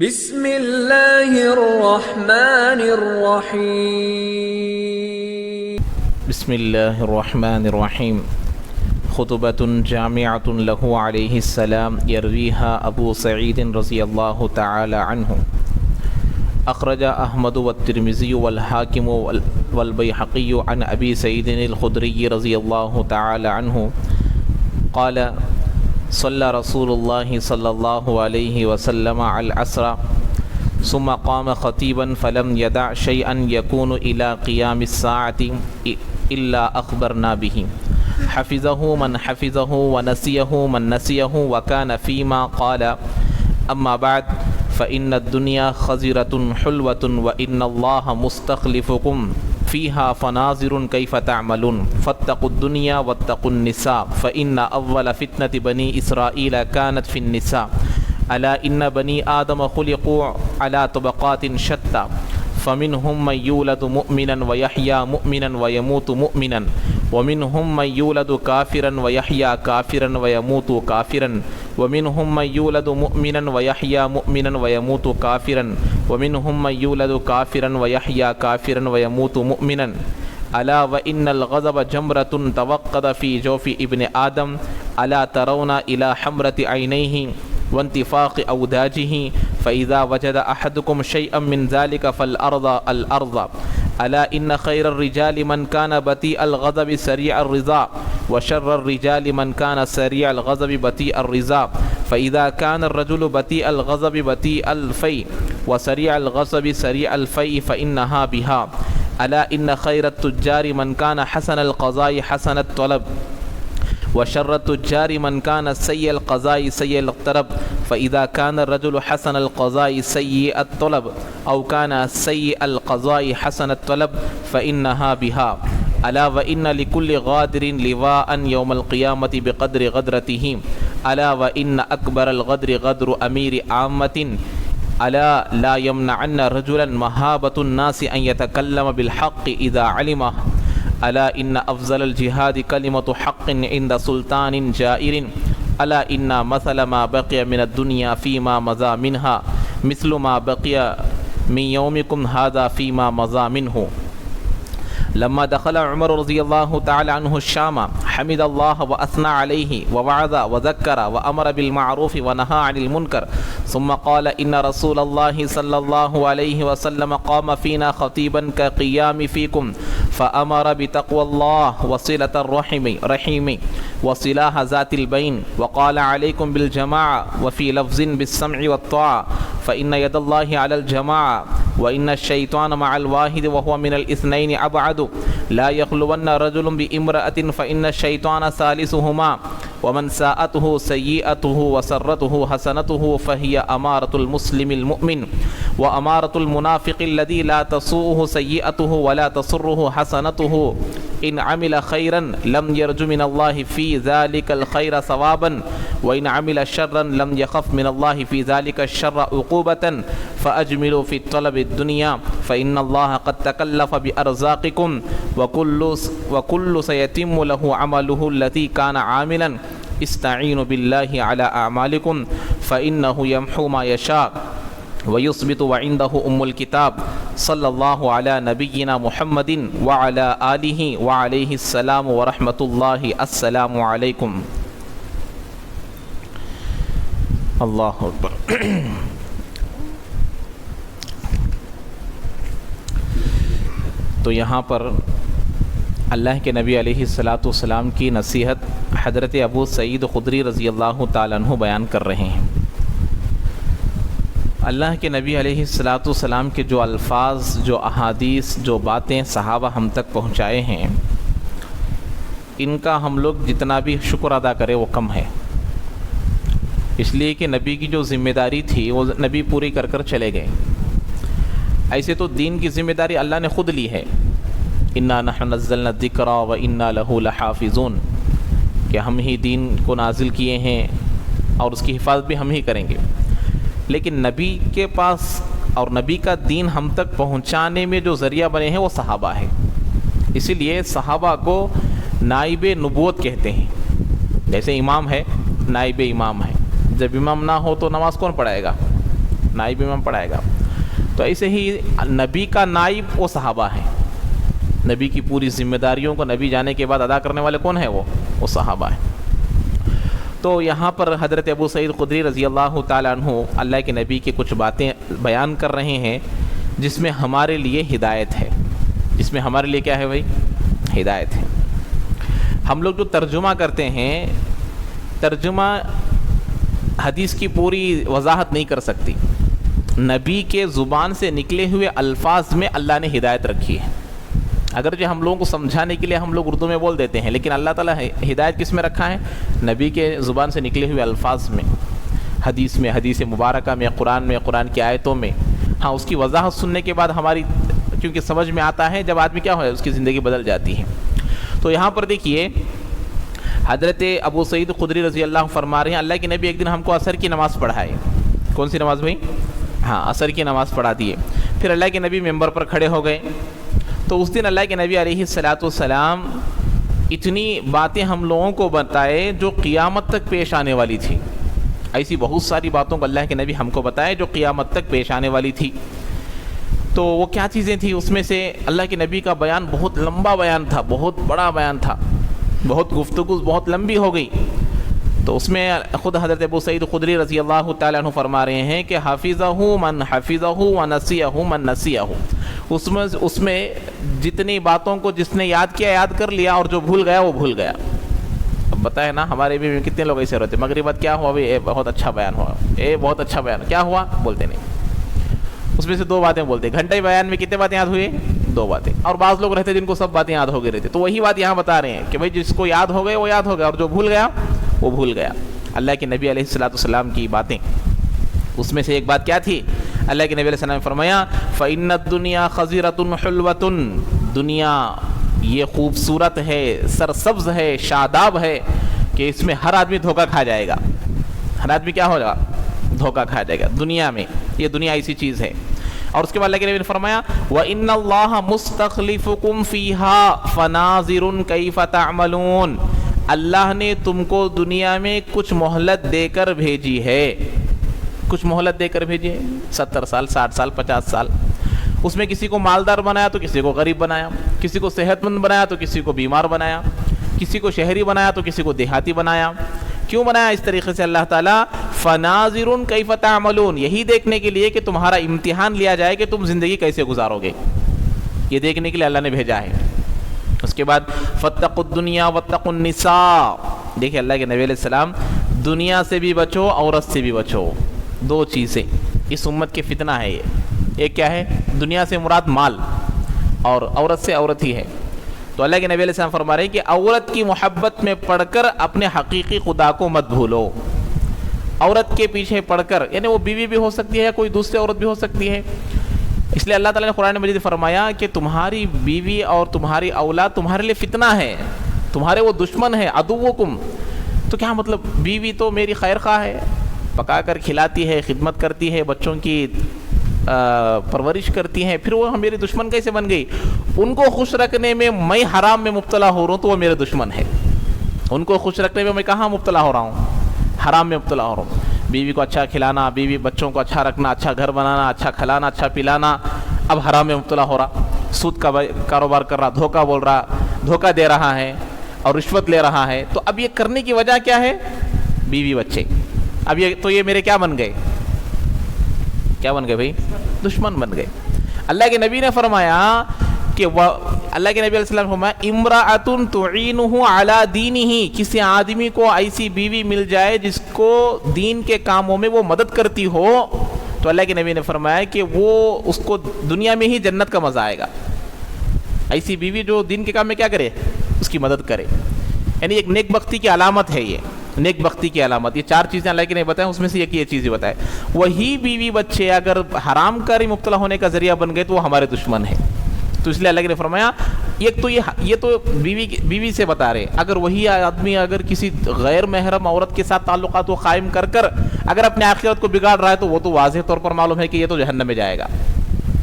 بسم اللہ الرحمن الرحیم بسم اللہ الرحمن الرحیم خطبۃ جامعۃ لہ علیہ السلام یرویہا ابو سعید رضی اللہ تعالی عنہ اخرج احمد والترمذی والحاکم والبیہقی عن ابی سعید الخدری رضی اللہ تعالی عنہ قال صلی رسول اللہ صلی اللہ علیہ وسلم العصر ثم قام خطیبا فلم يدع شيئا يكون الى قیام الساعة الا اخبرنا به حفظه من حفظه ونسيه من نسيه وكان فيما قال اما بعد فإن الدنيا خزرة حلوة وإن الله مستخلفكم فيها فناظر كيف تعملون فاتقوا الدنيا واتقوا النساء فإن أول فتنة بني إسرائيل كانت في النساء ألا إن بني آدم خلقوا على طبقات شتى فمنهم من يولد مؤمنا ويحيى مؤمنا ويموت مؤمنا ومنهم من يولد كافرا ويحيى كافرا ويموت كافرا ومنهم من يولد مؤمنا ويحيى مؤمنا ويموت كافرا ومنهم من يولد كافرا ويحيى كافرا ويموت مؤمنا ألا وإن الغضب جمرة توقد في جوف ابن آدم ألا ترون إلى حمرة عينيه وانتفاخ أوداجه فإذا وجد أحدكم شيئا من ذلك فالأرض ألا إن خير الرجال من كان بطيء الغضب سريع الرضا وشر الرجال من كان سريع الغضب بطيء الرضا فإذا كان الرجل بطيء الغضب بطيء الفي وسريع الغضب سريع الفي فإنها بها ألا إن خير التجار من كان حسن القضاء حسن الطلب وشر التجار من كان سيء القضاء سيء الطلب فإذا كان الرجل حسن القضاء سيء الطلب أو كان سيء القضاء حسن الطلب فإنها بها ألا وإن لكل غادر لواء يوم القيامة بقدر غدرته ألا وإن أكبر الغدر غدر أمير عامة ألا لا يمنعن رجلا مهابة الناس أن يتكلم بالحق إذا علمه ألا إن أفضل الجهاد كلمة حق عند سلطان جائر ألا إن مثل ما بقي من الدنيا فيما مضى منها مثل ما بقي من يومكم هذا فيما مضى منه لما دخل عمر رضي الله تعالى عنه الشام حمد الله وأثنى عليه ووعظ وذكر وأمر بالمعروف ونهى عن المنكر ثم قال إن رسول الله صلى الله عليه وسلم قام فينا خطيبا كقيام فيكم فأمر بتقوى الله وصلة الرحم وصلاح ذات البين وقال عليكم بالجماعة وفي لفظ بالسمع والطاعة فإن يد الله على الجماعة وإن الشيطان مع الواحد وهو من الاثنين أبعد لا يخلون رجل بامرأة فإن الشيطان ثالثهما ومن ساءته سيئته وسرته حسنته فهي أمارة المسلم المؤمن وأمارة المنافق الذي لا تسوءه سيئته ولا تسره حسنته إن عمل خيرا لم يرج من الله في ذلك الخير ثوابا وإن عمل شرا لم يخف من الله في ذلك الشر عقوبة فأجملوا في طلب الدنيا فإن الله قد تكلف بأرزاقكم وكل سيتم له عمله الذي كان عاملا استعينوا بالله على أعمالكم فإنه يمحو ما يشاء ويثبت وعنده الكتاب صلى الله على نبينا محمد وعلى آله وعليه السلام ورحمة الله السلام عليكم اللہ اکبر. تو یہاں پر اللہ کے نبی علیہ الصلاۃ والسلام کی نصیحت حضرت ابو سعید خدری رضی اللہ تعالیٰ عنہ بیان کر رہے ہیں. اللہ کے نبی علیہ الصلاۃ والسلام کے جو الفاظ، جو احادیث، جو باتیں صحابہ ہم تک پہنچائے ہیں، ان کا ہم لوگ جتنا بھی شکر ادا کریں وہ کم ہے. اس لیے کہ نبی کی جو ذمہ داری تھی وہ نبی پوری کر کر چلے گئے. ایسے تو دین کی ذمہ داری اللہ نے خود لی ہے، انا نحن نزلنا الذکر وانا لہ لحافظون، کہ ہم ہی دین کو نازل کیے ہیں اور اس کی حفاظت بھی ہم ہی کریں گے. لیکن نبی کے پاس اور نبی کا دین ہم تک پہنچانے میں جو ذریعہ بنے ہیں وہ صحابہ ہیں. اسی لیے صحابہ کو نائب نبوت کہتے ہیں. جیسے امام ہے، نائب امام ہے. جب امام نہ ہو تو نماز کون پڑھائے گا؟ نائب امام پڑھائے گا. تو ایسے ہی نبی کا نائب وہ صحابہ ہیں. نبی کی پوری ذمہ داریوں کو نبی جانے کے بعد ادا کرنے والے کون ہیں؟ وہ صحابہ ہیں. تو یہاں پر حضرت ابو سعید خدری رضی اللہ تعالیٰ عنہ اللہ کے نبی کی کچھ باتیں بیان کر رہے ہیں جس میں ہمارے لیے ہدایت ہے. جس میں ہمارے لیے کیا ہے بھائی؟ ہدایت ہے. ہم لوگ جو ترجمہ کرتے ہیں، ترجمہ حدیث کی پوری وضاحت نہیں کر سکتی. نبی کے زبان سے نکلے ہوئے الفاظ میں اللہ نے ہدایت رکھی ہے. اگرچہ ہم لوگوں کو سمجھانے کے لیے ہم لوگ اردو میں بول دیتے ہیں، لیکن اللہ تعالیٰ ہدایت کس میں رکھا ہے؟ نبی کے زبان سے نکلے ہوئے الفاظ میں، حدیث میں، حدیث مبارکہ میں، قرآن کی آیتوں میں. ہاں، اس کی وضاحت سننے کے بعد ہماری کیونکہ سمجھ میں آتا ہے، جب آدمی کیا ہو اس کی زندگی بدل جاتی ہے. تو یہاں پر دیکھیے حضرت ابو سعید خدری رضی اللہ عنہ فرما رہے ہیں اللہ کے نبی ایک دن ہم کو عصر کی نماز پڑھائے. کون سی نماز بھائی؟ ہاں، عصر کی نماز پڑھا دیے. پھر اللہ کے نبی ممبر پر کھڑے ہو گئے. تو اس دن اللہ کے نبی علیہ الصلاۃ والسلام اتنی باتیں ہم لوگوں کو بتائے جو قیامت تک پیش آنے والی تھی. ایسی بہت ساری باتوں کو اللہ کے نبی ہم کو بتائے جو قیامت تک پیش آنے والی تھی. تو وہ کیا چیزیں تھیں؟ اس میں سے اللہ کے نبی کا بیان بہت لمبا بیان تھا، بہت بڑا بیان تھا، بہت گفتگو بہت لمبی ہو گئی. تو اس میں خود حضرت ابو سعید خدری رضی اللہ تعالیٰ عنہ فرما رہے ہیں کہ حافظہ من حفظہ ونسیہ من نسیہ. اس میں جتنی باتوں کو جس نے یاد کیا یاد کر لیا، اور جو بھول گیا وہ بھول گیا. اب بتائے نا ہمارے بھی کتنے لوگ ایسے رہتے، مغربت کیا ہوا بھائی؟ بہت اچھا بیان ہوا، بہت اچھا بیان. کیا ہوا؟ بولتے نہیں. اس میں سے 2 باتیں بولتے. گھنٹے بیان میں کتنے باتیں یاد ہوئی؟ 2 باتیں. اور بعض لوگ رہتے جن کو سب باتیں یاد ہو گئی رہتی. تو وہی بات یہاں بتا رہے ہیں کہ بھائی جس کو یاد ہو گئے وہ یاد ہو گیا، اور جو بھول گیا وہ بھول گیا. اللہ کے نبی علیہ الصلوۃ والسلام کی باتیں، اس میں سے ایک بات کیا تھی؟ اللہ کے نبی علیہ السلام نے فرمایا فَإِنَّ الدُّنْيَا خَضِرَةٌ حُلْوَةٌ. دنیا یہ خوبصورت ہے، سرسبز ہے، شاداب ہے کہ اس میں ہر آدمی دھوکہ کھا جائے گا. ہر آدمی کیا ہو جائے گا؟ دھوکہ کھا جائے گا دنیا میں. یہ دنیا ایسی چیز ہے. اور اس کے بعد اللہ کے نبی نے فرمایا وَإِنَّ اللَّهَ مُسْتَخْلِفُكُمْ فِيهَا فَنَاظِرٌ كَيْفَ تَعْمَلُونَ. اللہ نے تم کو دنیا میں کچھ مہلت دے کر بھیجی ہے. کچھ مہلت دے کر بھیجی ہے، 70 سال، 60 سال، 50 سال. اس میں کسی کو مالدار بنایا تو کسی کو غریب بنایا، کسی کو صحت مند بنایا تو کسی کو بیمار بنایا، کسی کو شہری بنایا تو کسی کو دیہاتی بنایا. کیوں بنایا اس طریقے سے اللہ تعالیٰ؟ فَنَاظِرٌ كَيْفَ تَعْمَلُونَ. یہی دیکھنے کے لیے کہ تمہارا امتحان لیا جائے کہ تم زندگی کیسے گزارو گے. یہ دیکھنے کے لیے اللہ نے بھیجا ہے. اس کے بعد فَاتَّقُوا الدُّنْيَا وَاتَّقُوا النِّسَاءَ. دیکھیں اللہ کے نبی علیہ السلام، دنیا سے بھی بچو، عورت سے بھی بچو. 2 چیزیں اس امت کے فتنہ ہے. یہ ایک کیا ہے؟ دنیا سے مراد مال، اور عورت سے عورت ہی ہے. تو اللہ کے نبی علیہ السلام فرما رہے ہیں کہ عورت کی محبت میں پڑھ کر اپنے حقیقی خدا کو مت بھولو. عورت کے پیچھے پڑھ کر، یعنی وہ بیوی بھی ہو سکتی ہے یا کوئی دوسری عورت بھی ہو سکتی ہے. اس لیے اللہ تعالیٰ نے قرآن مجید فرمایا کہ تمہاری بیوی اور تمہاری اولاد تمہارے لیے فتنہ ہے، تمہارے وہ دشمن ہے. عدوکم. تو کیا مطلب؟ بیوی تو میری خیر خواہ ہے، پکا کر کھلاتی ہے، خدمت کرتی ہے، بچوں کی پرورش کرتی ہیں، پھر وہ میری دشمن کیسے بن گئی؟ ان کو خوش رکھنے میں میں حرام میں مبتلا ہو رہا ہوں تو وہ میرے دشمن ہے. ان کو خوش رکھنے میں کہاں مبتلا ہو رہا ہوں؟ حرام میں مبتلا ہو رہا ہوں. بیوی کو اچھا کھلانا، بیوی بچوں کو اچھا رکھنا، اچھا گھر بنانا، اچھا کھلانا، اچھا پلانا، اب حرام میں مبتلا ہو رہا. سود کا کاروبار کر رہا، دھوکہ بول رہا، دھوکہ دے رہا ہے اور رشوت لے رہا ہے. تو اب یہ کرنے کی وجہ کیا ہے؟ بیوی بچے. اب یہ میرے کیا بن گئے؟ کیا بن گئے بھائی؟ دشمن بن گئے. اللہ کے نبی نے فرمایا کہ اللہ کے نبی علیہ السلام نے فرمایا امرأۃ تعینہ علی دینہ. کسی آدمی کو ایسی بیوی مل جائے جس کو دین کے کاموں میں وہ مدد کرتی ہو تو اللہ کے نبی نے فرمایا کہ وہ اس کو دنیا میں ہی جنت کا مزہ آئے گا. ایسی بیوی جو دین کے کام میں کیا کرے؟ اس کی مدد کرے. یعنی ایک نیک بختی کی علامت ہے. یہ نیک بختی کی علامت. یہ 4 چیزیں اللہ کے نے بتائیں، اس میں سے ایک یہ چیز بتائے. وہی بیوی بچے اگر حرام کاری مبتلا ہونے کا ذریعہ بن گئے تو وہ ہمارے دشمن ہیں. تو اس لیے اللہ نے فرمایا ایک تو یہ تو بیوی سے بتا رہے. اگر وہی آدمی اگر کسی غیر محرم عورت کے ساتھ تعلقات کو قائم کر اگر اپنے آخرت کو بگاڑ رہا ہے تو وہ تو واضح طور پر معلوم ہے کہ یہ تو جہنم میں جائے گا.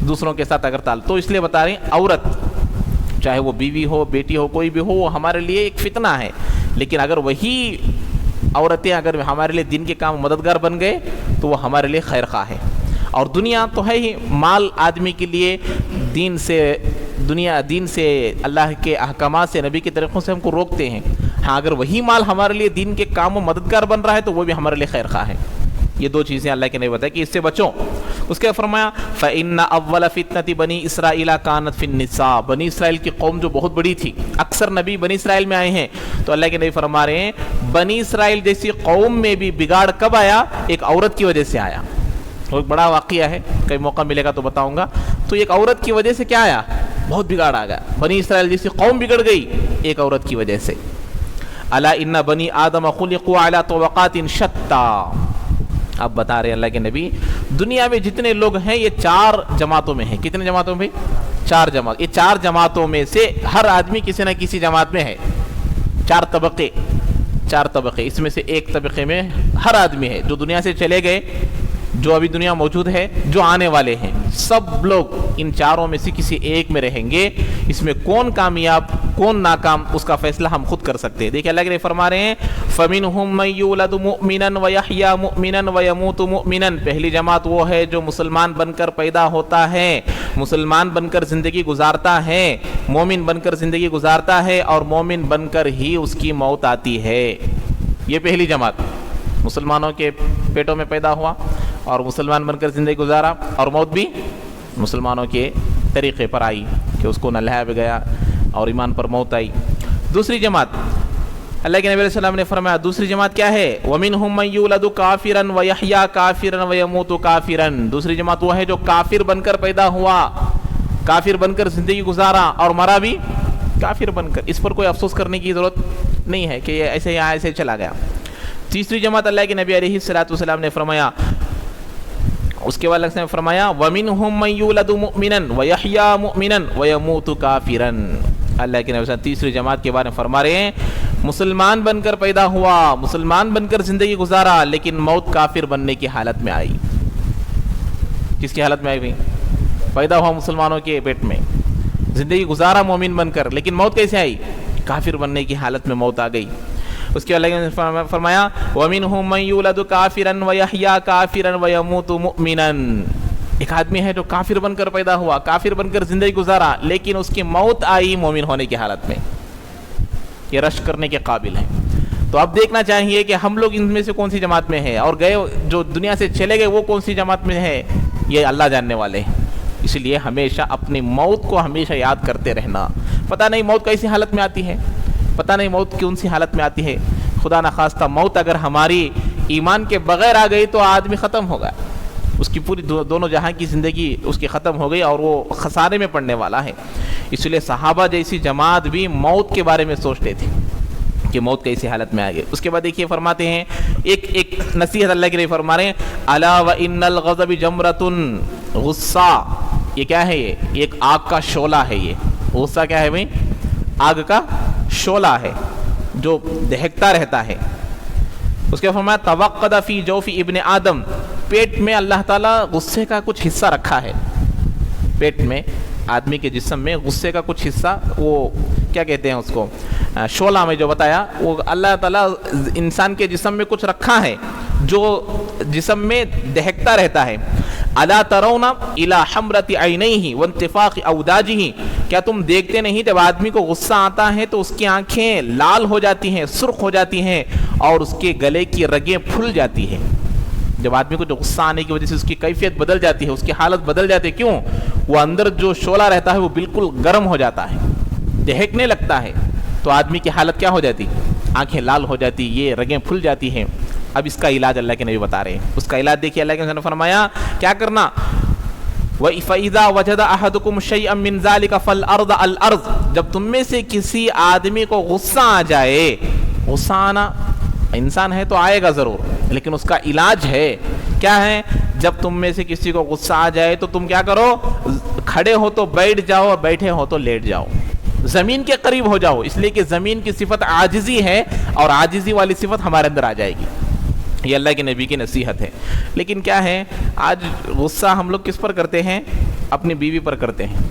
دوسروں کے ساتھ اگر تو اس لیے بتا رہے ہیں عورت چاہے وہ بیوی ہو، بیٹی ہو، کوئی بھی ہو، وہ ہمارے لیے ایک فتنہ ہے. لیکن اگر وہی عورتیں اگر ہمارے لیے دین کے کام مددگار بن گئے تو وہ ہمارے لیے خیر خواہ ہے. اور دنیا تو ہے ہی، مال آدمی کے لیے دین سے اللہ کے احکامات سے، نبی کے طریقوں سے ہم کو روکتے ہیں. ہاں اگر وہی مال ہمارے لیے دین کے کام و مددگار بن رہا ہے تو وہ بھی ہمارے لیے خیر خواہ ہے. یہ دو چیزیں اللہ کے نبی بتایا کہ اس سے بچو. اس کے فرمایا فَإِنَّ أَوَّلَ فِتْنَةِ بَنِي إِسْرَائِيلَ كَانَتْ فِي النِّسَاءِ. بنی اسرائیل کی قوم جو بہت بڑی تھی، اکثر نبی بنی اسرائیل میں آئے ہیں، تو اللہ کے نبی فرما رہے ہیں بنی اسرائیل جیسی قوم میں بھی بگاڑ کب آیا؟ ایک عورت کی وجہ سے آیا. وہ ایک بڑا واقعہ ہے، کئی موقع ملے گا تو بتاؤں گا. تو ایک عورت کی وجہ سے کیا آیا؟ بہت بگاڑ آ گیا. بنی اسرائیل جیسی قوم بگڑ گئی ایک عورت کی وجہ سے. الا ان بنی آدم خلقوا علی طبقات شتى. اب بتا رہے اللہ کے نبی دنیا میں جتنے لوگ ہیں یہ 4 جماعتوں میں ہیں. کتنے جماعتوں میں؟ 4 جماعت. یہ 4 جماعتوں میں سے ہر آدمی کسی نہ کسی جماعت میں ہے. 4 طبقے، 4 طبقے. اس میں سے ایک طبقے میں ہر آدمی ہے. جو دنیا سے چلے گئے، جو ابھی دنیا موجود ہے، جو آنے والے ہیں، سب لوگ ان 4 میں سے کسی ایک میں رہیں گے. اس میں کون کامیاب کون ناکام اس کا فیصلہ ہم خود کر سکتے ہیں. دیکھیں اللہ کے فرما رہے ہیں فَمِنْهُمْ مَن يُولَدُ مُؤْمِنًا وَيَحْيَىٰ مُؤْمِنًا وَيَمُوتُ مُؤْمِنًا. پہلی جماعت وہ ہے جو مسلمان بن کر پیدا ہوتا ہے، مسلمان بن کر زندگی گزارتا ہے، مومن بن کر زندگی گزارتا ہے، اور مومن بن کر ہی اس کی موت آتی ہے. یہ پہلی جماعت مسلمانوں کے پیٹوں میں پیدا ہوا اور مسلمان بن کر زندگی گزارا، اور موت بھی مسلمانوں کے طریقے پر آئی کہ اس کو نہلایا بھی گیا اور ایمان پر موت آئی. دوسری جماعت اللہ کے نبی علیہ السلام نے فرمایا دوسری جماعت کیا ہے؟ وَمِنْهُمْ مَن يُولَدُ كَافِرًا وَيَحْيَىٰ كَافِرًا وَيَمُوتُ كَافِرًا. دوسری جماعت وہ ہے جو کافر بن کر پیدا ہوا، کافر بن کر زندگی گزارا اور مرا بھی کافر بن کر. اس پر کوئی افسوس کرنے کی ضرورت نہیں ہے کہ یہ ایسے یہاں ایسے چلا گیا. تیسری جماعت اللہ کے نبی علیہ السلام نے فرمایا، اس کے بعد نے فرمایا وَمِنْهُمْ مَن يُولَدُ مُؤْمِنًا وَيَحْيَىٰ مُؤْمِنًا وَيَمُوتُ كَافِرًا. اللہ کے نبی تیسری جماعت کے بارے میں فرما رہے ہیں مسلمان بن کر پیدا ہوا، مسلمان بن کر زندگی گزارا، لیکن موت کافر بننے کی حالت میں آئی. کس کی حالت میں آئی بھائی؟ پیدا ہوا مسلمانوں کے پیٹ میں، زندگی گزارا مومن بن کر، لیکن موت کیسے آئی؟ کافر بننے کی حالت میں موت آ گئی. اس کے اللہ نے فرمایا وَمِنْهُمْ مَن يُولَدُ كَافِرًا وَيَحْيَىٰ كَافِرًا وَيَمُوتُ مُؤْمِنًا. ایک آدمی ہے جو کافر بن کر پیدا ہوا، کافر بن کر زندگی گزارا، لیکن اس کی موت آئی مومن ہونے کی حالت میں. یہ رشک کرنے کے قابل ہے. تو اب دیکھنا چاہیے کہ ہم لوگ ان میں سے کون سی جماعت میں ہیں، اور گئے جو دنیا سے چلے گئے وہ کون سی جماعت میں ہے، یہ اللہ جاننے والے ہیں. اس لیے ہمیشہ اپنی موت کو ہمیشہ یاد کرتے رہنا. پتہ نہیں موت کیسی حالت میں آتی ہے، پتہ نہیں موت کون سی حالت میں آتی ہے. خدا نخواستہ موت اگر ہماری ایمان کے بغیر آ گئی تو آدمی ختم ہوگا، اس کی پوری دونوں جہاں کی زندگی اس کی ختم ہو گئی اور وہ خسارے میں پڑنے والا ہے. اس لیے صحابہ جیسی جماعت بھی موت کے بارے میں سوچتے تھے کہ موت کیسی حالت میں آ گئی. اس کے بعد دیکھیے فرماتے ہیں ایک نصیحت اللہ کے لیے فرما رہے ہیں الا وان الغضب جمرۃ. غصہ یہ کیا ہے؟ یہ ایک آگ کا شعلہ ہے. یہ غصہ کیا ہے بھائی؟ آگ کا شعلہ ہے جو دہکتا رہتا ہے. اس کے فرمایا توقد فی جوف ابن آدم. پیٹ میں اللہ تعالیٰ غصے کا کچھ حصہ رکھا ہے. پیٹ میں آدمی کے جسم میں غصے کا کچھ حصہ، وہ کیا کہتے ہیں اس کو، شعلہ میں جو بتایا، وہ اللہ تعالیٰ انسان کے جسم میں کچھ رکھا ہے جو جسم میں دہکتا رہتا ہے. الا ترون الی حمرۃ عینیہ وانتفاخ اوداجہ. کیا تم دیکھتے نہیں جب آدمی کو غصہ آتا ہے تو اس کی آنکھیں لال ہو جاتی ہیں، سرخ ہو جاتی ہیں، اور اس کے گلے کی رگیں پھول جاتی ہیں. جب آدمی کو جو غصہ آنے کی وجہ سے اس کی کیفیت بدل جاتی ہے، اس کی حالت بدل جاتی ہے. کیوں؟ وہ اندر جو شعلہ رہتا ہے وہ بالکل گرم ہو جاتا ہے، دہکنے لگتا ہے، تو آدمی کی حالت کیا ہو جاتی؟ آنکھیں لال ہو جاتی، یہ رگیں پھول جاتی ہیں. اب اس کا علاج اللہ کے نبی بتا رہے ہیں. اس کا علاج دیکھیے اللہ کے نبی نے فرمایا کیا کرنا. فَإِذَا وَجَدَ أَحَدُكُمْ شَيْئًا مِّن ذَلِكَ فَالْأَرْضَ الْأَرْض. جب تم میں سے کسی آدمی کو غصہ آ جائے، غصہ آنا انسان ہے تو آئے گا ضرور، لیکن اس کا علاج ہے. کیا ہے؟ جب تم میں سے کسی کو غصہ آ جائے تو تم کیا کرو؟ کھڑے ہو تو بیٹھ جاؤ اور بیٹھے ہو تو لیٹ جاؤ، زمین کے قریب ہو جاؤ. اس لیے کہ زمین کی صفت عاجزی ہے اور عاجزی والی صفت ہمارے اندر آ جائے گی. یہ اللہ کے نبی کی نصیحت ہے. لیکن کیا ہے، آج غصہ ہم لوگ کس پر کرتے ہیں؟ اپنی بیوی پر کرتے ہیں.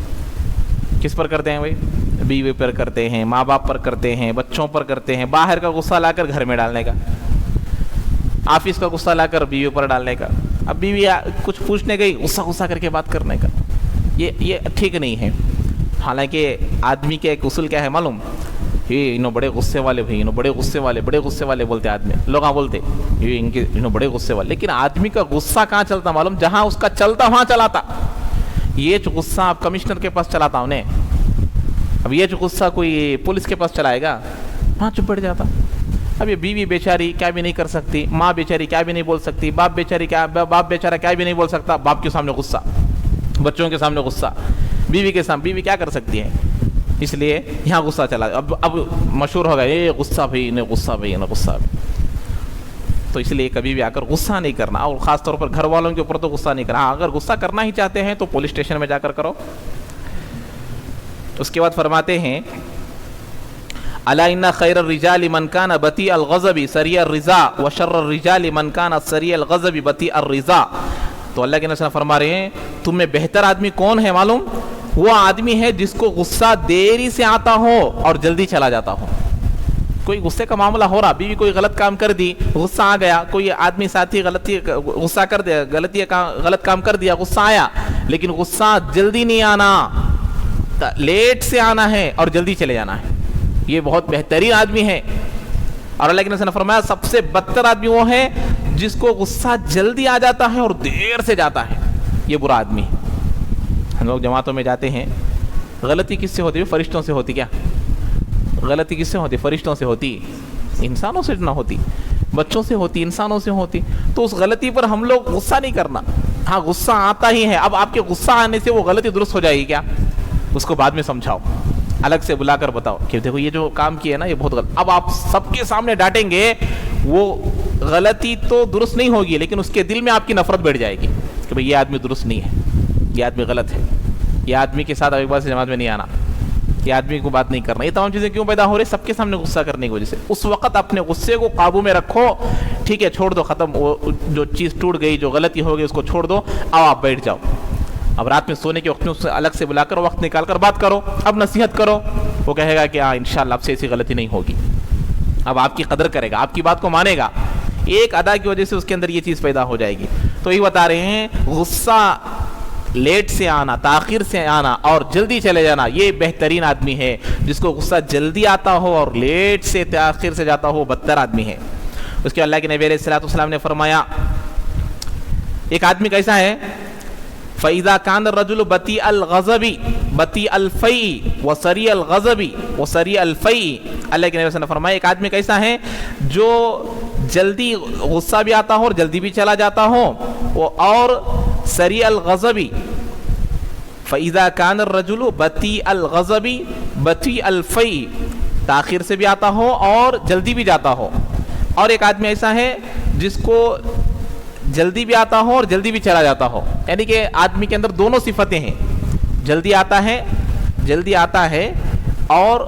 کس پر کرتے ہیں بھائی؟ بیوی پر کرتے ہیں، ماں باپ پر کرتے ہیں، بچوں پر کرتے ہیں. باہر کا غصہ لا کر گھر میں ڈالنے کا، آفس کا غصہ لا کر بیوی پر ڈالنے کا، اب بیوی کچھ پوچھنے گئی غصہ کر کے بات کرنے کا، یہ ٹھیک نہیں ہے. حالانکہ آدمی کے ایک اصول کیا ہے معلوم؟ یہ انہوں بڑے غصے والے بھائی، انہوں بڑے غصے والے بولتے آدمی، لوگ بولتے یہ انہوں بڑے غصے والے. لیکن آدمی کا غصہ کہاں چلتا معلوم؟ جہاں اس کا چلتا وہاں چلاتا. یہ جو غصہ آپ کمشنر کے پاس چلاتا انہیں، اب یہ جو غصہ کوئی پولیس کے پاس چلائے گا وہاں چپ بیٹھ جاتا. اب یہ بیوی بیچاری کیا بھی نہیں کر سکتی، ماں بیچاری کیا بھی نہیں بول سکتی، باپ بیچارہ کیا بھی نہیں بول سکتا. باپ کے سامنے غصہ، بچوں کے سامنے غصہ، بیوی کے سامنے بیوی کیا کر سکتی ہے؟ اس لیے یہاں غصہ چلا. اب مشہور ہوگا یہ غصہ بھائی انہیں غصہ. تو اس لیے کبھی بھی آ کر غصہ نہیں کرنا، اور خاص طور پر گھر والوں کے اوپر تو غصہ نہیں کرنا. اگر غصہ کرنا ہی چاہتے ہیں تو پولیس اسٹیشن میں جا کر کرو. اس کے بعد فرماتے ہیں الا ان خیر الرجال من کان بطیء الغضب سریع الرضا وشر الرجال من کان سریع الغضب بطیء الرضا. تو اللہ کے نبی فرما رہے ہیں تم میں بہتر آدمی کون ہے معلوم؟ وہ آدمی ہے جس کو غصہ دیری سے آتا ہو اور جلدی چلا جاتا ہو. کوئی غصے کا معاملہ ہو رہا، بیوی کوئی غلط کام کر دی، غصہ آ گیا، کوئی آدمی ساتھی غلط کام کر دیا، غصہ آیا، لیکن غصہ جلدی نہیں آنا، لیٹ سے آنا ہے اور جلدی چلے جانا ہے. یہ بہت بہترین آدمی ہے. اور اللہ کے نبی نے فرمایا سب سے بدتر آدمی وہ ہے جس کو غصہ جلدی آ جاتا ہے اور دیر سے جاتا ہے. یہ برا آدمی. ہم لوگ جماعتوں میں جاتے ہیں، غلطی کس سے ہوتی ہے؟ فرشتوں سے ہوتی. کیا غلطی کس سے ہوتی؟ فرشتوں سے ہوتی، انسانوں سے نہ ہوتی. بچوں سے ہوتی، انسانوں سے ہوتی. تو اس غلطی پر ہم لوگ غصہ نہیں کرنا. ہاں غصہ آتا ہی ہے. اب آپ کے غصہ آنے سے وہ غلطی درست ہو جائے گی کیا؟ اس کو بعد میں سمجھاؤ، الگ سے بلا کر بتاؤ کہ دیکھو یہ جو کام کیا ہے نا یہ بہت غلط. اب آپ سب کے سامنے ڈانٹیں گے، وہ غلطی تو درست نہیں ہوگی، لیکن اس کے دل میں آپ کی نفرت بیٹھ جائے گی کہ بھئی یہ آدمی درست نہیں ہے، یہ آدمی غلط ہے، یہ آدمی کے ساتھ ایک بار سے جماعت میں نہیں آنا، یہ آدمی کو بات نہیں کرنا. یہ تمام چیزیں کیوں پیدا ہو رہی؟ سب کے سامنے غصہ کرنے کی وجہ سے. اس وقت اپنے غصے کو قابو میں رکھو. ٹھیک ہے چھوڑ دو، ختم. وہ جو چیز ٹوٹ گئی، جو غلطی ہو گئی اس کو چھوڑ دو. اب آپ بیٹھ جاؤ. اب رات میں سونے کے وقت میں اس سے الگ سے بلا کر وقت نکال کر بات کرو. اب نصیحت کرو. وہ کہے گا کہ ہاں انشاءاللہ اب سے ایسی غلطی نہیں ہوگی. اب آپ کی قدر کرے گا، آپ کی بات کو مانے گا. ایک ادا کی وجہ سے اس کے اندر یہ چیز پیدا ہو جائے گی. تو یہ بتا رہے ہیں غصہ لیٹ سے آنا، تاخیر سے آنا اور جلدی چلے جانا، یہ بہترین آدمی ہے. جس کو غصہ جلدی آتا ہو اور لیٹ سے تاخیر سے جاتا ہو، بدتر آدمی ہے. اس کے اللہ کے نبی علیہ الصلوۃ والسلام نے فرمایا ایک آدمی کیسا ہے؟ فَإِذَا كَانَ الرَّجُلُ بَطِيءَ الْغَضَبِ بَطِيءَ الْفَيْءِ وَسَرِيعَ الْغَضَبِ وَسَرِيعَ الْفَيْءِ. اللہ کے نبی نے فرمایا ایک آدمی کیسا ہے جو جلدی غصہ بھی آتا ہو اور جلدی بھی چلا جاتا ہو، اور سریع الغضب. فَإِذَا كَانَ الرَّجُلُ بَطِيءَ الْغَضَبِ بَطِيءَ الْفَيْءِ، تاخیر سے بھی آتا ہو اور جلدی بھی جاتا ہو. اور ایک آدمی ایسا ہے جس کو جلدی بھی آتا ہو اور جلدی بھی چلا جاتا ہو. یعنی کہ آدمی کے اندر دونوں صفتیں ہیں، جلدی آتا ہے اور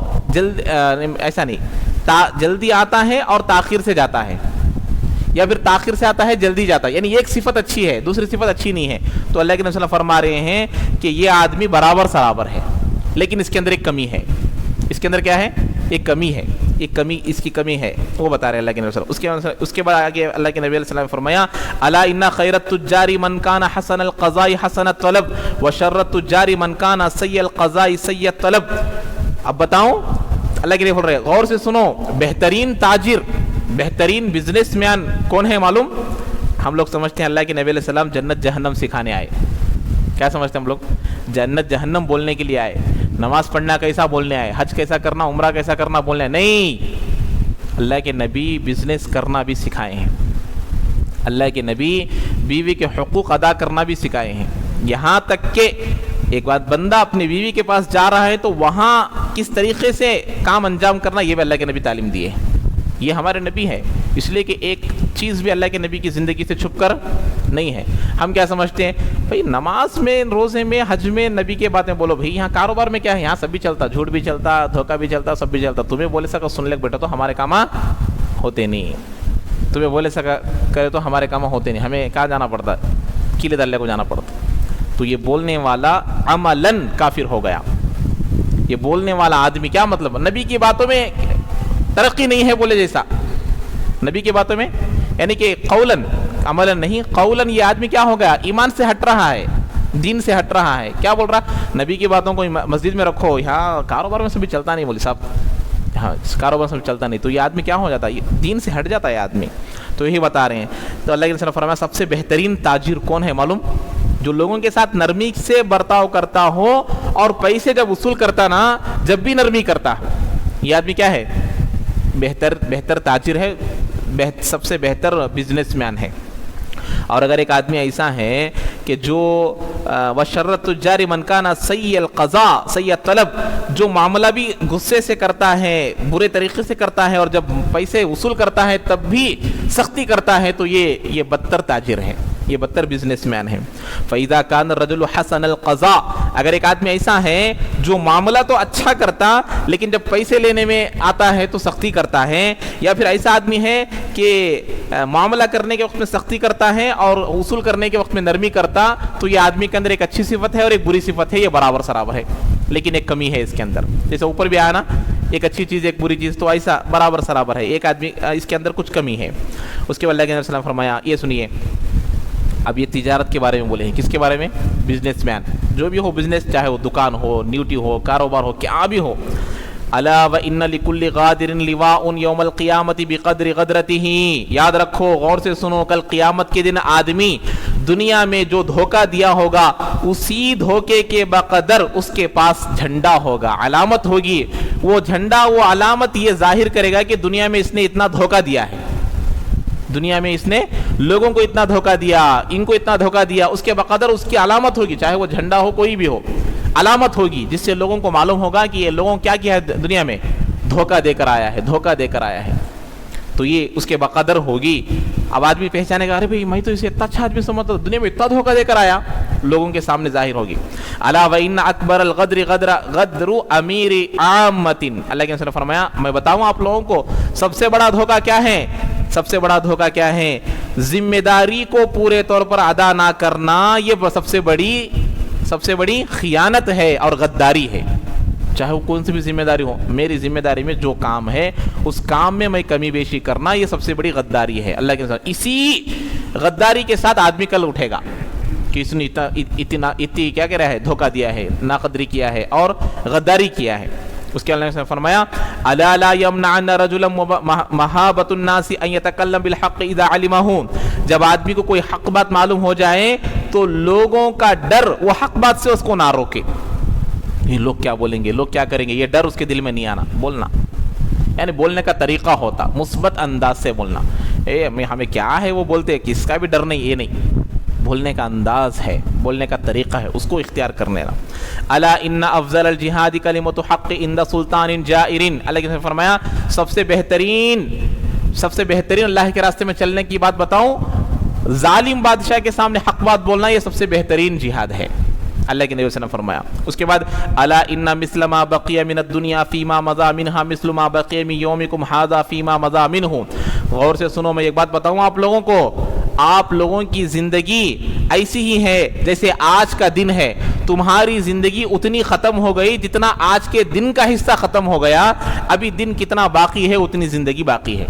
ایسا نہیں، جلدی آتا ہے اور تاخیر سے جاتا ہے، یا پھر تاخیر سے آتا ہے جلدی جاتا ہے. یعنی ایک صفت اچھی ہے، دوسری صفت اچھی نہیں ہے. تو اللہ کے نبی صلی اللہ علیہ وسلم فرما رہے ہیں کہ یہ آدمی برابر سرابر ہے، لیکن اس کے اندر ایک کمی ہے. اس کے اندر کیا ہے؟ ایک کمی ہے. ایک کمی، اس کی کمی ہے، وہ بتا رہے ہیں اللہ کے نبی صلی اللہ علیہ وسلم. اس کے بعد آگے اللہ کے نبی علیہ السلام نے فرمایا الا ان خیر التجار من کان حسن القضاء حسن الطلب وشر التجار من کان سیء القضاء سیء الطلب. اب بتاؤں، اللہ کے نبی بول رہے ہیں غور سے سنو، بہترین تاجر، بہترین بزنس مین کون ہے معلوم؟ ہم لوگ سمجھتے ہیں اللہ کے نبی علیہ السلام جنت جہنم سکھانے آئے. کیا سمجھتے ہیں ہم لوگ؟ جنت جہنم بولنے کے لیے آئے، نماز پڑھنا کیسا بولنے آئے، حج کیسا کرنا، عمرہ کیسا کرنا بولنے. نہیں، اللہ کے نبی بزنس کرنا بھی سکھائے ہیں. اللہ کے نبی بیوی کے حقوق ادا کرنا بھی سکھائے ہیں. یہاں تک کہ ایک بات، بندہ اپنی بیوی کے پاس جا رہا ہے تو وہاں کس طریقے سے کام انجام کرنا، یہ بھی اللہ کے نبی تعلیم دیے. یہ ہمارے نبی ہے، اس لیے کہ ایک چیز بھی اللہ کے نبی کی زندگی سے چھپ کر نہیں ہے. ہم کیا سمجھتے ہیں بھئی نماز میں، روزے میں، حج میں نبی کے باتیں بولو. بھئی یہاں کاروبار میں کیا ہے؟ یہاں سب بھی چلتا، جھوٹ بھی چلتا، دھوکہ بھی چلتا، سب بھی چلتا. تمہیں بولے سکا سن لے بیٹا تو ہمارے کام ہوتے نہیں. تمہیں بولے سکا کرے تو ہمارے کام ہوتے نہیں. ہمیں کہاں جانا پڑتا؟ قلعہ دلے کو جانا پڑتا. تو یہ بولنے والا عملاً کافر ہو گیا. یہ بولنے والا آدمی کیا مطلب؟ نبی کی باتوں میں ترقی نہیں ہے بولے جیسا. نبی کی باتوں میں یعنی کہ قولاً عملاً نہیں قولاً یہ آدمی کیا ہو گیا؟ ایمان سے ہٹ رہا ہے، دین سے ہٹ رہا ہے. کیا بول رہا؟ نبی کی باتوں کو مسجد میں رکھو، یہاں کاروبار میں سے بھی چلتا نہیں، مولوی صاحب ہاں کاروبار سے بھی چلتا نہیں. تو یہ آدمی کیا ہو جاتا ہے؟ دین سے ہٹ جاتا ہے آدمی. تو یہی بتا رہے ہیں. تو اللہ کے رسول نے فرمایا سب سے بہترین تاجر کون ہے معلوم؟ جو لوگوں کے ساتھ نرمی سے برتاؤ کرتا ہو اور پیسے جب وصول کرتا نا جب بھی نرمی کرتا. یہ آدمی کیا ہے؟ بہتر تاجر ہے، سب سے بہتر بزنس مین ہے. اور اگر ایک آدمی ایسا ہے کہ جو وشرۃ الجار من کان سیء القضاء سیء الطلب، جو معاملہ بھی غصے سے کرتا ہے، برے طریقے سے کرتا ہے، اور جب پیسے وصول کرتا ہے تب بھی سختی کرتا ہے، تو یہ بدتر تاجر ہے، یہ بدتر بزنس مین ہے. فَإِذَا كَانَ الرَّجُلُ حَسَنَ الْقَضَاء، اگر ایک آدمی ایسا ہے جو معاملہ تو اچھا کرتا لیکن جب پیسے لینے میں آتا ہے تو سختی کرتا ہے، یا پھر ایسا آدمی ہے کہ معاملہ کرنے کے وقت میں سختی کرتا ہے اور وصول کرنے کے وقت میں نرمی کرتا، تو یہ آدمی کے اندر ایک اچھی صفت ہے اور ایک بری صفت ہے، یہ برابر سرابر ہے. لیکن ایک کمی ہے اس کے اندر، جیسے اوپر بھی آیا نا، ایک اچھی چیز ایک بری چیز، تو ایسا برابر سرابر ہے. ایک آدمی اس کے اندر کچھ کمی ہے. اس کے بعد اللہ کے نبی صلی اللہ علیہ وسلم نے فرمایا، یہ سنیے، اب یہ تجارت کے بارے میں بولے ہیں. کس کے بارے میں؟ بزنس مین، جو بھی ہو بزنس، چاہے وہ دکان ہو، نیوٹی ہو، کاروبار ہو، کیا بھی ہو. الا وان لكل غادر لواء يوم القيامه بقدر غدرته، یاد رکھو، غور سے سنو، کل قیامت کے دن آدمی دنیا میں جو دھوکہ دیا ہوگا اسی دھوکے کے بقدر اس کے پاس جھنڈا ہوگا، علامت ہوگی. وہ جھنڈا، وہ علامت یہ ظاہر کرے گا کہ دنیا میں اس نے اتنا دھوکہ دیا ہے، دنیا میں اس نے لوگوں کو اتنا دھوکہ دیا، ان کو اتنا دھوکہ دیا، اس کے بقدر اس کی علامت ہوگی. چاہے وہ جھنڈا ہو، کوئی بھی ہو، علامت ہوگی جس سے لوگوں کو معلوم ہوگا کہ یہ لوگوں کیا کیا ہے دنیا میں، دھوکہ دے کر آیا ہے، دھوکہ دے کر آیا ہے. تو یہ اس کے بقدر ہوگی. اب آدمی پہچانے گا، ارے بھئی میں تو اسے اتنا اچھا آدمی سمجھتا ہوں، دنیا میں اتنا دھوکہ دے کر آیا، لوگوں کے سامنے ظاہر ہوگی. الا وان اکبر الغدر غدر امیر عامۃ، اللہ کے رسول نے فرمایا میں بتاؤں آپ لوگوں کو سب سے بڑا دھوکہ کیا ہے؟ سب سے بڑا دھوکہ کیا ہے؟ ذمہ داری کو پورے طور پر ادا نہ کرنا، یہ سب سے بڑی خیانت ہے اور غداری ہے. چاہے وہ کون سی بھی ذمہ داری ہو، میری ذمہ داری میں جو کام ہے اس کام میں کمی بیشی کرنا، یہ سب سے بڑی غداری ہے. اللہ کے ساتھ اسی غداری کے ساتھ آدمی کل اٹھے گا کہ اس نے اتنی کیا کہہ رہا ہے، دھوکہ دیا ہے، ناقدری کیا ہے اور غداری کیا ہے. اس کے اللہ نے فرمایا الا لا يمنعن رجلا مہابۃ الناس ان يتكلم بالحق اذا علمه، جب آدمی کو کوئی حق بات معلوم ہو جائے تو لوگوں کا ڈر وہ حق بات سے اس کو نہ روکے. یہ لوگ کیا بولیں گے، لوگ کیا کریں گے، یہ ڈر اس کے دل میں نہیں آنا. بولنا یعنی بولنے کا طریقہ ہوتا، مثبت انداز سے بولنا. ہمیں کیا ہے وہ بولتے، کس کا بھی ڈر نہیں، یہ نہیں، بولنے کا انداز ہے، بولنے کا طریقہ ہے، اس کو اختیار کرنے کا. الا ان افضل الجہاد کلمۃ حق عند سلطان جائر، اللہ نے فرمایا سب سے بہترین اللہ کے راستے میں چلنے کی بات بتاؤں، ظالم بادشاہ کے سامنے حق بات بولنا، یہ سب سے بہترین جہاد ہے. اللہ کے نبی صلی اللہ علیہ وسلم نے فرمایا. اس کے بعد الا ان مثل ما بقي من الدنيا فيما مضى منها مثل ما بقي من يومكم هذا فيما مضى منه. غور سے سنو، میں ایک بات بتاؤں آپ لوگوں کو، آپ لوگوں کی زندگی ایسی ہی ہے جیسے آج کا دن ہے. تمہاری زندگی اتنی ختم ہو گئی جتنا آج کے دن کا حصہ ختم ہو گیا. ابھی دن کتنا باقی ہے اتنی زندگی باقی ہے.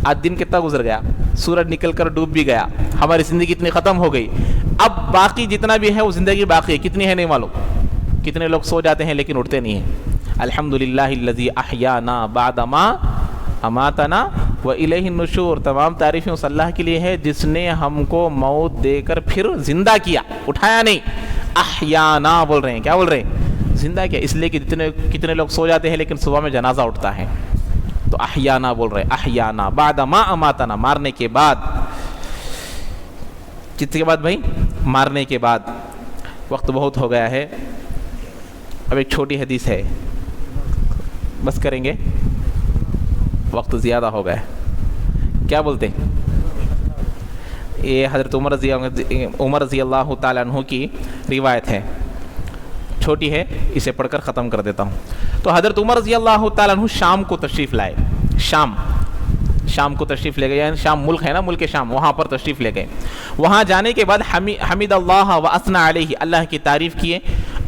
آج دن کتنا گزر گیا، سورج نکل کر ڈوب بھی گیا، ہماری زندگی اتنی ختم ہو گئی. اب باقی جتنا بھی ہے وہ زندگی باقی ہے. کتنی ہے نہیں معلوم. کتنے لوگ سو جاتے ہیں لیکن اٹھتے نہیں ہیں. الحمدللہ الذی احیانا بعد ما اماتنا والیہ النشور. تمام تعریفیں اس اللہ کے لیے ہے جس نے ہم کو موت دے کر پھر زندہ کیا، اٹھایا نہیں. احیانا بول رہے ہیں، کیا بول رہے ہیں؟ زندہ کیا. اس لیے کہ کتنے لوگ سو جاتے ہیں لیکن صبح میں جنازہ اٹھتا ہے. تو احیانا بول رہے ہیں، احیانا بعد ما اماتنا، مارنے کے بعد. کتنے کے بعد بھائی؟ مارنے کے بعد. وقت بہت ہو گیا ہے، اب ایک چھوٹی حدیث ہے، بس کریں گے، وقت زیادہ ہو گیا ہے. کیا بولتے؟ یہ حضرت عمر رضی اللہ تعالیٰ عنہ کی روایت ہے، چھوٹی ہے، اسے پڑھ کر ختم کر دیتا ہوں. تو حضرت عمر رضی اللہ تعالیٰ عنہ شام کو تشریف لائے. شام کو تشریف لے گئے، یعنی شام ملک ہے نا، ملک شام، وہاں پر تشریف لے گئے. وہاں جانے کے بعد حمید اللہ و اثنى علیہ، اللہ کی تعریف کیے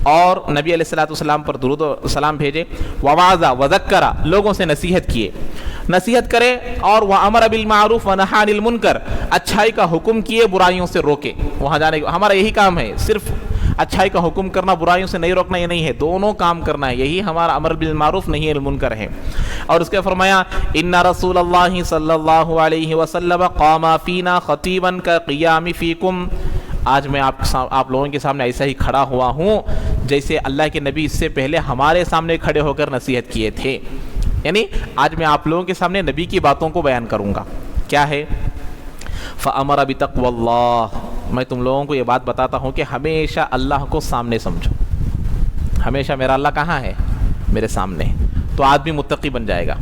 اور نبی علیہ الصلوۃ والسلام پر درود و سلام بھیجے. ووعظ وذکر، لوگوں سے نصیحت کیے. نصیحت کرے اور وَأَمَرَ بِالْمَعْرُوفِ وَنَهَى عَنِ الْمُنْكَرِ اچھائی کا حکم کیے برائیوں سے روکے. وہاں جانے کا ہمارا یہی کام ہے, صرف اچھائی کا حکم کرنا برائیوں سے نہیں روکنا یہ نہیں ہے, دونوں کام کرنا ہے, یہی ہمارا امر بالمعروف نہی عن المنکر ہے. اور اس کے فرمایا ان رسول اللہ صلی اللہ علیہ وسلم قام فینا خطیبا کقیام فیکم, آج میں آپ لوگوں کے سامنے ایسا ہی کھڑا ہوا ہوں جیسے اللہ کے نبی اس سے پہلے ہمارے سامنے کھڑے ہو کر نصیحت کیے تھے. یعنی آج میں آپ لوگوں کے سامنے نبی کی باتوں کو بیان کروں گا. کیا ہے؟ فَأَمَرَ بِتَقْوَى اللَّهِ, میں تم لوگوں کو یہ بات بتاتا ہوں کہ ہمیشہ اللہ کو سامنے سمجھو. ہمیشہ میرا اللہ کہاں ہے؟ میرے سامنے. تو آدمی متقی بن جائے گا.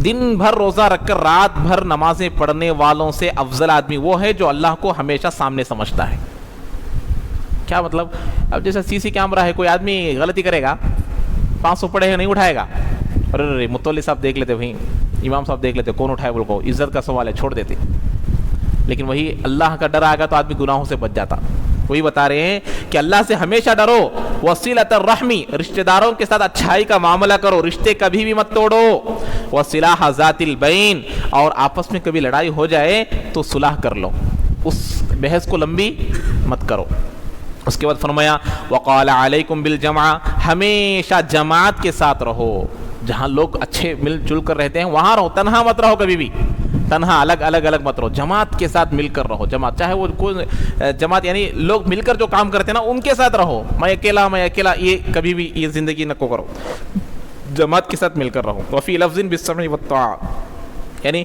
دن بھر روزہ رکھ کر رات بھر نمازیں پڑھنے والوں سے افضل آدمی وہ ہے جو اللہ کو ہمیشہ سامنے سمجھتا ہے. کیا مطلب؟ اب جیسا سی سی کیمرہ ہے, کوئی آدمی غلطی کرے گا 500 پڑھے گا نہیں اٹھائے گا, ارے متولی صاحب دیکھ لیتے, وہیں امام صاحب دیکھ لیتے, کون اٹھائے بول کو, عزت کا سوال ہے چھوڑ دیتے. لیکن وہی اللہ کا ڈر آئے گا تو آدمی گناہوں سے بچ جاتا. وہی بتا رہے ہیں کہ اللہ سے ہمیشہ ڈرو. وصلۃ الرحمی, رشتہ داروں کے ساتھ اچھائی کا معاملہ کرو, رشتے کبھی بھی مت توڑو. وصلاح ذات البین, اور آپس میں کبھی لڑائی ہو جائے تو صلح کر لو, اس بحث کو لمبی مت کرو. اس کے بعد فرمایا وقال علیکم بالجمع, ہمیشہ جماعت کے ساتھ رہو. جہاں لوگ اچھے مل جل کر رہتے ہیں وہاں رہو, تنہا مت رہو کبھی بھی, تنہا الگ مت رہو, جماعت کے ساتھ مل کر رہو. جماعت چاہے وہ کوئی جماعت یعنی لوگ مل کر جو کام کرتے ہیں نا ان کے ساتھ رہو. میں اکیلا یہ کبھی بھی یہ زندگی نہ کو کرو, جماعت کے ساتھ مل کر رہو. وفی لفظ بالسمع والطاعہ, یعنی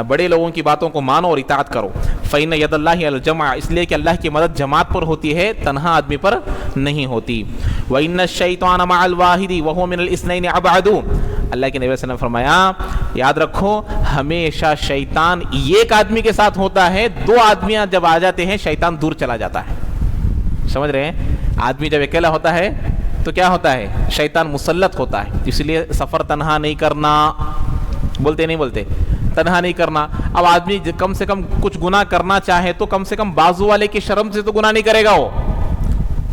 بڑے لوگوں کی باتوں کو مانو اور اطاعت کرو. فإن ید اللہ علی الجمع, اس لیے کہ اللہ کی مدد جماعت پر ہوتی ہے, تنہا آدمی پر نہیں ہوتی. وإن الشیطان مع الواحد وهو من الاثنين ابعد, اللہ کے نبی صلی اللہ علیہ وسلم فرمایا یاد رکھو ہمیشہ شیطان ایک آدمی کے ساتھ ہوتا ہے, دو آدمیاں جب آ جاتے ہیں شیطان دور چلا جاتا ہے. سمجھ رہے ہیں؟ آدمی جب اکیلا ہوتا ہے تو کیا ہوتا ہے؟ شیطان مسلط ہوتا ہے. اس لیے سفر تنہا نہیں کرنا, بولتے نہیں بولتے, تنہا نہیں کرنا. اب آدمی کم سے کم کچھ گناہ کرنا چاہے تو کم سے کم بازو والے کی شرم سے تو گناہ نہیں کرے گا وہ,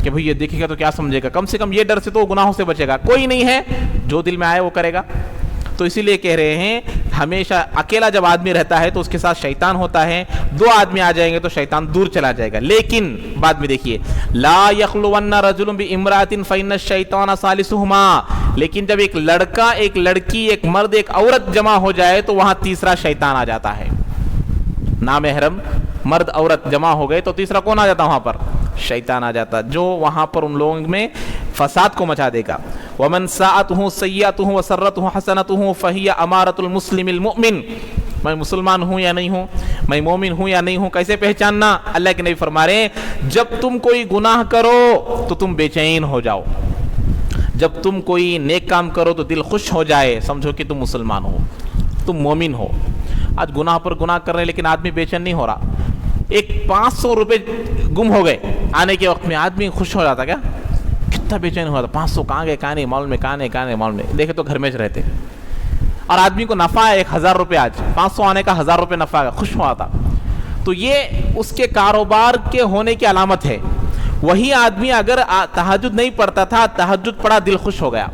کہ بھئی یہ دیکھے گا تو کیا سمجھے گا, کم سے کم یہ ڈر سے تو گناہوں سے بچے گا. کوئی نہیں ہے, جو دل میں آئے وہ کرے گا. تو اسی لیے کہہ رہے ہیں ہمیشہ اکیلا جب آدمی رہتا ہے تو اس کے ساتھ شیطان ہوتا ہے, دو آدمی آ جائیں گے تو شیطان دور چلا جائے گا. لیکن بعد میں دیکھیے لا یخلون رجل بامرأۃ فإن الشیطان ثالثہما, لیکن جب ایک لڑکا ایک لڑکی ایک مرد ایک عورت جمع ہو جائے تو وہاں تیسرا شیطان آ جاتا ہے. نامحرم مرد عورت جمع ہو گئے تو تیسرا کون آ جاتا وہاں پر؟ شیطان آ جاتا, جو وہاں پر ان لوگوں میں فساد کو مچا دے گا. ومن ساءته سیئته وسرته حسنته فهي امارۃ المسلم المؤمن, میں مسلمان ہوں یا نہیں ہوں, میں مومن ہوں یا نہیں ہوں, کیسے پہچاننا؟ اللہ کے نبی فرما رہے ہیں جب تم کوئی گناہ کرو تو تم بے چین ہو جاؤ, جب تم کوئی نیک کام کرو تو دل خوش ہو جائے, سمجھو کہ تم مسلمان ہو, تم مومن ہو. آج گناہ پر گناہ کر رہے ہیں لیکن آدمی بے چین نہیں ہو رہا. ایک 500 روپے گم ہو گئے آنے کے وقت میں آدمی خوش ہو جاتا, کیا کتنا بے چین ہوا تھا, 500 کہاں گئے, کہاں نہیں معلوم میں, کہاں نہیں معلوم میں, دیکھے تو گھر میں رہتے. اور آدمی کو نفع ہے 1000 روپے, آج 500 آنے کا 1000 روپے نفع ہے, خوش ہوا تھا. تو یہ اس کے کاروبار کے ہونے کی علامت ہے. وہی آدمی اگر تہجد نہیں پڑھتا تھا, تہجد پڑھا دل خوش ہو گیا,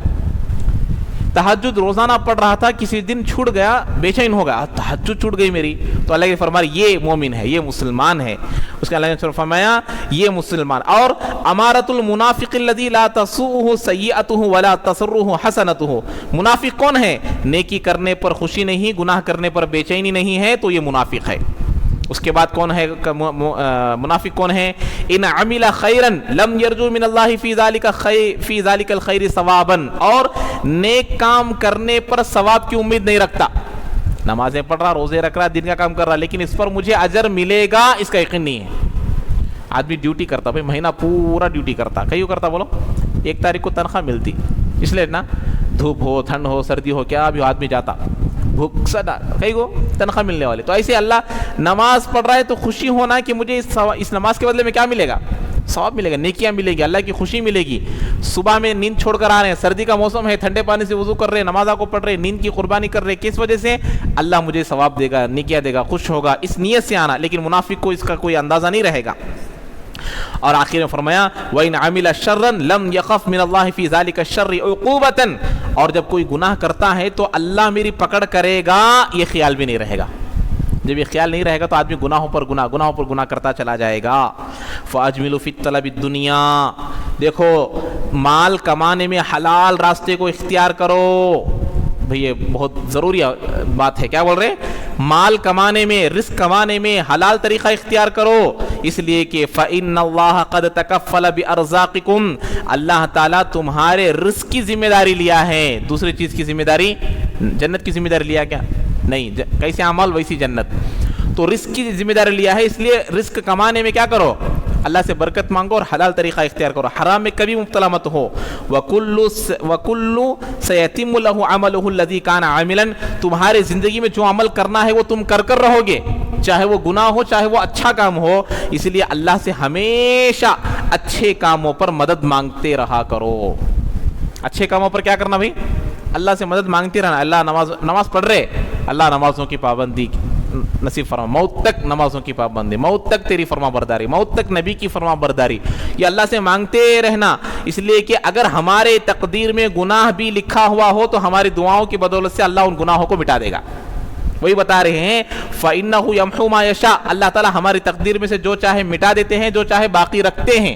تہجد روزانہ پڑھ رہا تھا, کسی دن چھوٹ گیا بے چین ہو گیا, تہجد چھوٹ گئی میری, تو اللہ کے فرمایا یہ مومن ہے, یہ مسلمان ہے. اس کے اللہ نے فرمایا یہ مسلمان. اور امارۃ المنافق الذی لا تسوءه سیئته ولا تسرہ حسنته, منافق کون ہے؟ نیکی کرنے پر خوشی نہیں, گناہ کرنے پر بے چینی نہیں ہے, تو یہ منافق ہے. اس کے بعد کون ہے منافق کون ہے؟ ان عمل خیرا لم یرجو من اللہ فی ذلک الخیر ثوابا, اور نیک کام کرنے پر ثواب کی امید نہیں رکھتا. نمازیں پڑھ رہا, روزے رکھ رہا, دن کا کام کر رہا, لیکن اس پر مجھے اجر ملے گا اس کا یقین نہیں ہے. آدمی ڈیوٹی کرتا, بھائی مہینہ پورا ڈیوٹی کرتا, کیوں کرتا بولو؟ 1 تاریخ کو تنخواہ ملتی, اس لیے نا دھوپ ہو ٹھنڈ ہو سردی ہو کیا بھی آدمی جاتا, بھوک صدا کئی کو تنخواہ ملنے والے. تو ایسے اللہ نماز پڑھ رہا ہے تو خوشی ہونا کہ مجھے اس نماز کے بدلے میں کیا ملے گا؟ ثواب ملے گا, نیکیاں ملے گی, اللہ کی خوشی ملے گی. صبح میں نیند چھوڑ کر آ رہے ہیں, سردی کا موسم ہے, ٹھنڈے پانی سے وضو کر رہے ہیں, نمازوں کو پڑھ رہے ہیں, نیند کی قربانی کر رہے ہیں, کس وجہ سے؟ اللہ مجھے ثواب دے گا, نیکیاں دے گا, خوش ہوگا, اس نیت سے آنا. لیکن منافق کو اس کا کوئی اندازہ نہیں رہے گا. اور آخر میں فرمایا وَإِنْ عَمِلَ شَرًّا لَمْ يَخَفْ مِنَ اللَّهِ فِي ذَلِكَ الشَّرِّ عُقُوبَةً، اور جب کوئی گناہ کرتا ہے تو اللہ میری پکڑ کرے گا یہ خیال بھی نہیں رہے گا. جب یہ خیال نہیں رہے گا تو آدمی گناہوں پر گناہ کرتا چلا جائے گا. فَأَجْمِلُوا فِي الطَّلَبِ الدُّنْيَا، دیکھو مال کمانے میں حلال راستے کو اختیار کرو. بھئی یہ بہت ضروری بات ہے. کیا بول رہے ہیں؟ مال کمانے میں، رزق کمانے میں حلال طریقہ اختیار کرو، اس لیے کہ فَإِنَّ اللَّهَ قَدْ تَكَفَّلَ بِأَرْزَاقِكُمْ، اللہ تعالیٰ تمہارے رزق کی ذمہ داری لیا ہے. دوسری چیز کی ذمہ داری، جنت کی ذمہ داری لیا کیا؟ نہیں. کیسے اعمال ویسی جنت. تو رزق کی ذمہ داری لیا ہے، اس لیے رزق کمانے میں کیا کرو؟ اللہ سے برکت مانگو اور حلال طریقہ اختیار کرو. حرام میں کبھی مبتلا مت ہو. وَكُلُّ سَيَتِمُّ لَهُ عَمَلُهُ الَّذِي كَانَ عَامِلًا، تمہارے زندگی میں جو عمل کرنا ہے وہ تم کر رہو گے، چاہے وہ گناہ ہو چاہے وہ اچھا کام ہو. اس لیے اللہ سے ہمیشہ اچھے کاموں پر مدد مانگتے رہا کرو. اچھے کاموں پر کیا کرنا بھائی؟ اللہ سے مدد مانگتے رہنا. اللہ نماز پڑھ رہے، اللہ نمازوں کی پابندی نصیب فرما، موت تک نمازوں کی پابندی، موت تک تیری فرما برداری، موت تک نبی کی فرما برداری، یہ اللہ سے مانگتے رہنا. اس لیے کہ اگر ہمارے تقدیر میں گناہ بھی لکھا ہوا ہو تو ہماری دعاؤں کی بدولت سے اللہ ان گناہوں کو مٹا دے گا. وہی بتا رہے ہیں فَإِنَّهُ يَمْحُو مَا يَشَاءُ، اللہ تعالیٰ ہماری تقدیر میں سے جو چاہے مٹا دیتے ہیں، جو چاہے باقی رکھتے ہیں.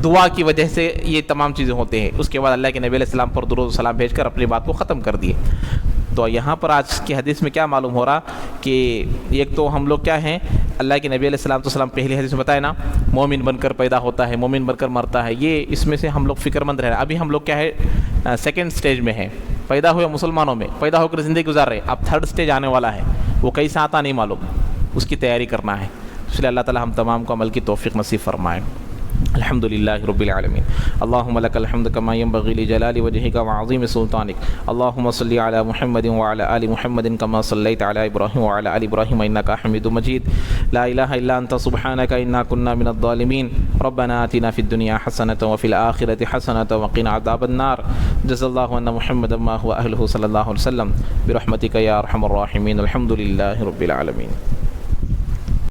دعا کی وجہ سے یہ تمام چیزیں ہوتے ہیں. اس کے بعد اللہ کے نبی علیہ السلام پر درود و سلام بھیج کر اپنی بات کو ختم کر دیے. تو یہاں پر آج کی حدیث میں کیا معلوم ہو رہا کہ ایک تو ہم لوگ کیا ہیں، اللہ کے نبی علیہ السلام پہلی حدیث میں بتائے نا، مومن بن کر پیدا ہوتا ہے، مومن بن کر مرتا ہے. یہ اس میں سے ہم لوگ فکر مند رہ رہے ہیں. ابھی ہم لوگ کیا ہے، سیکنڈ سٹیج میں ہے. پیدا ہوئے مسلمانوں میں، پیدا ہو کر زندگی گزار رہے. اب تھرڈ سٹیج آنے والا ہے، وہ کیسا آتا نہیں معلوم، اس کی تیاری کرنا ہے. اس لیے اللہ تعالی ہم تمام کو عمل کی توفیق نصیب فرمائے. الحمد للہ رب العالمین. اللہم لک الحمد کما ینبغی لجلال وجہک وعظیم سلطانک. اللہم صلی علی محمد وعلی آل محمد کما صلیت علی ابراہیم وعلی آل ابراہیم انک حمید مجید. لا الہ الا انت سبحانک انا کنا من الظالمین. ربنا آتنا فی الدنیا حسنۃ وفی الآخرۃ حسنۃ وقنا عذاب النار. جزا اللہ عنا محمد ما هو اہلہ صلی اللہ علیہ وسلم برحمتک یا ارحم الراحمین. الحمد للہ رب العالمین.